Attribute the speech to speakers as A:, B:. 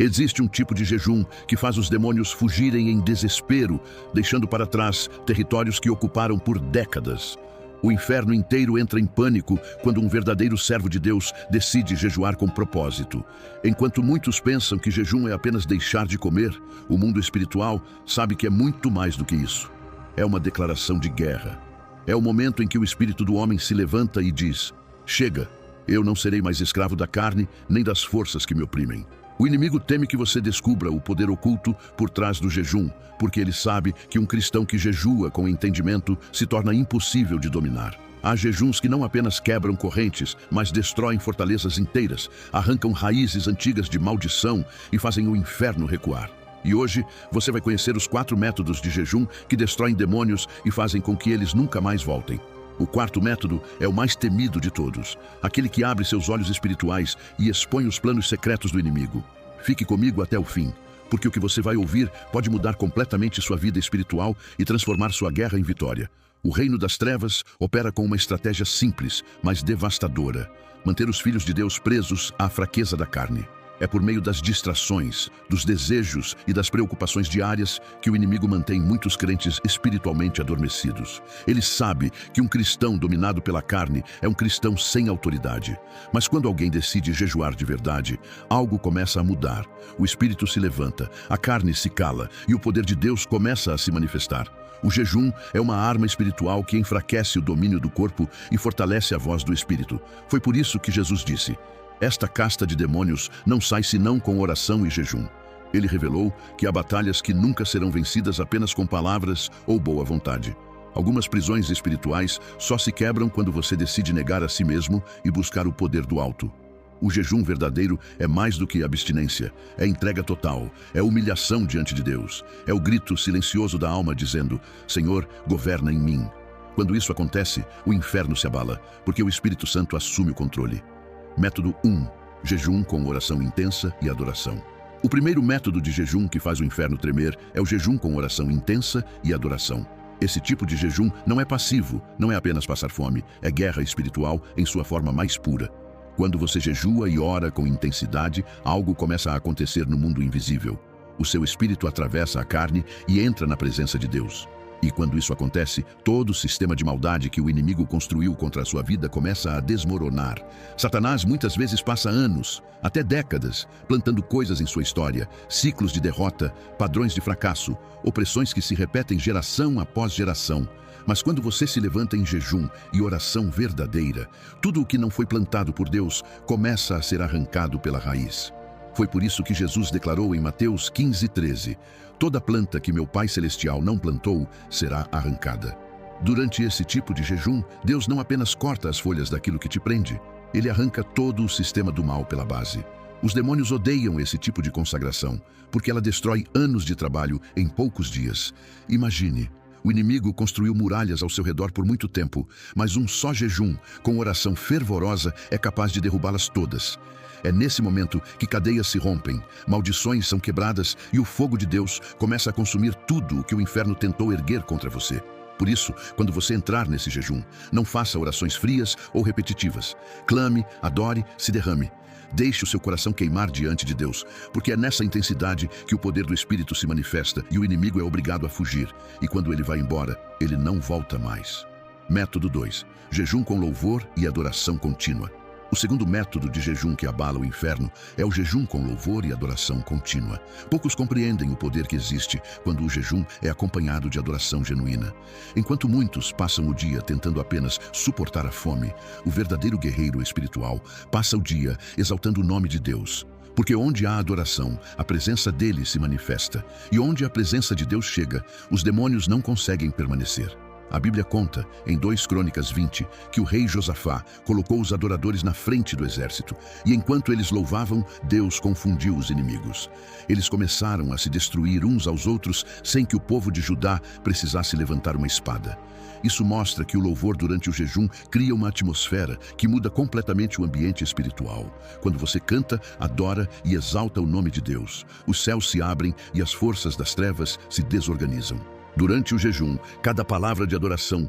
A: Existe um tipo de jejum que faz os demônios fugirem em desespero, deixando para trás territórios que ocuparam por décadas. O inferno inteiro entra em pânico quando um verdadeiro servo de Deus decide jejuar com propósito. Enquanto muitos pensam que jejum é apenas deixar de comer, o mundo espiritual sabe que é muito mais do que isso. É uma declaração de guerra. É o momento em que o espírito do homem se levanta e diz: chega, eu não serei mais escravo da carne nem das forças que me oprimem. O inimigo teme que você descubra o poder oculto por trás do jejum, porque ele sabe que um cristão que jejua com entendimento se torna impossível de dominar. Há jejuns que não apenas quebram correntes, mas destroem fortalezas inteiras, arrancam raízes antigas de maldição e fazem o inferno recuar. E hoje você vai conhecer os 4 métodos de jejum que destroem demônios e fazem com que eles nunca mais voltem. O 4º método é o mais temido de todos, aquele que abre seus olhos espirituais e expõe os planos secretos do inimigo. Fique comigo até o fim, porque o que você vai ouvir pode mudar completamente sua vida espiritual e transformar sua guerra em vitória. O reino das trevas opera com uma estratégia simples, mas devastadora: manter os filhos de Deus presos à fraqueza da carne. É por meio das distrações, dos desejos e das preocupações diárias que o inimigo mantém muitos crentes espiritualmente adormecidos. Ele sabe que um cristão dominado pela carne é um cristão sem autoridade. Mas quando alguém decide jejuar de verdade, algo começa a mudar. O espírito se levanta, a carne se cala e o poder de Deus começa a se manifestar. O jejum é uma arma espiritual que enfraquece o domínio do corpo e fortalece a voz do espírito. Foi por isso que Jesus disse: esta casta de demônios não sai senão com oração e jejum. Ele revelou que há batalhas que nunca serão vencidas apenas com palavras ou boa vontade. Algumas prisões espirituais só se quebram quando você decide negar a si mesmo e buscar o poder do alto. O jejum verdadeiro é mais do que abstinência, é entrega total, é humilhação diante de Deus. É o grito silencioso da alma dizendo: Senhor, governa em mim. Quando isso acontece, o inferno se abala, porque o Espírito Santo assume o controle. Método 1. Jejum com oração intensa e adoração. O primeiro método de jejum que faz o inferno tremer é o jejum com oração intensa e adoração. Esse tipo de jejum não é passivo, não é apenas passar fome, é guerra espiritual em sua forma mais pura. Quando você jejua e ora com intensidade, algo começa a acontecer no mundo invisível. O seu espírito atravessa a carne e entra na presença de Deus. E quando isso acontece, todo o sistema de maldade que o inimigo construiu contra a sua vida começa a desmoronar. Satanás muitas vezes passa anos, até décadas, plantando coisas em sua história, ciclos de derrota, padrões de fracasso, opressões que se repetem geração após geração. Mas quando você se levanta em jejum e oração verdadeira, tudo o que não foi plantado por Deus começa a ser arrancado pela raiz. Foi por isso que Jesus declarou em Mateus 15:13: toda planta que meu Pai Celestial não plantou será arrancada. Durante esse tipo de jejum, Deus não apenas corta as folhas daquilo que te prende, Ele arranca todo o sistema do mal pela base. Os demônios odeiam esse tipo de consagração, porque ela destrói anos de trabalho em poucos dias. Imagine, o inimigo construiu muralhas ao seu redor por muito tempo, mas um só jejum, com oração fervorosa, é capaz de derrubá-las todas. É nesse momento que cadeias se rompem, maldições são quebradas e o fogo de Deus começa a consumir tudo o que o inferno tentou erguer contra você. Por isso, quando você entrar nesse jejum, não faça orações frias ou repetitivas. Clame, adore, se derrame. Deixe o seu coração queimar diante de Deus, porque é nessa intensidade que o poder do Espírito se manifesta e o inimigo é obrigado a fugir. E quando ele vai embora, ele não volta mais. Método 2. Jejum com louvor e adoração contínua. O segundo método de jejum que abala o inferno é o jejum com louvor e adoração contínua. Poucos compreendem o poder que existe quando o jejum é acompanhado de adoração genuína. Enquanto muitos passam o dia tentando apenas suportar a fome, o verdadeiro guerreiro espiritual passa o dia exaltando o nome de Deus. Porque onde há adoração, a presença dele se manifesta. E onde a presença de Deus chega, os demônios não conseguem permanecer. A Bíblia conta, em 2 Crônicas 20, que o rei Josafá colocou os adoradores na frente do exército, e enquanto eles louvavam, Deus confundiu os inimigos. Eles começaram a se destruir uns aos outros sem que o povo de Judá precisasse levantar uma espada. Isso mostra que o louvor durante o jejum cria uma atmosfera que muda completamente o ambiente espiritual. Quando você canta, adora e exalta o nome de Deus, os céus se abrem e as forças das trevas se desorganizam. Durante o jejum, cada palavra de adoração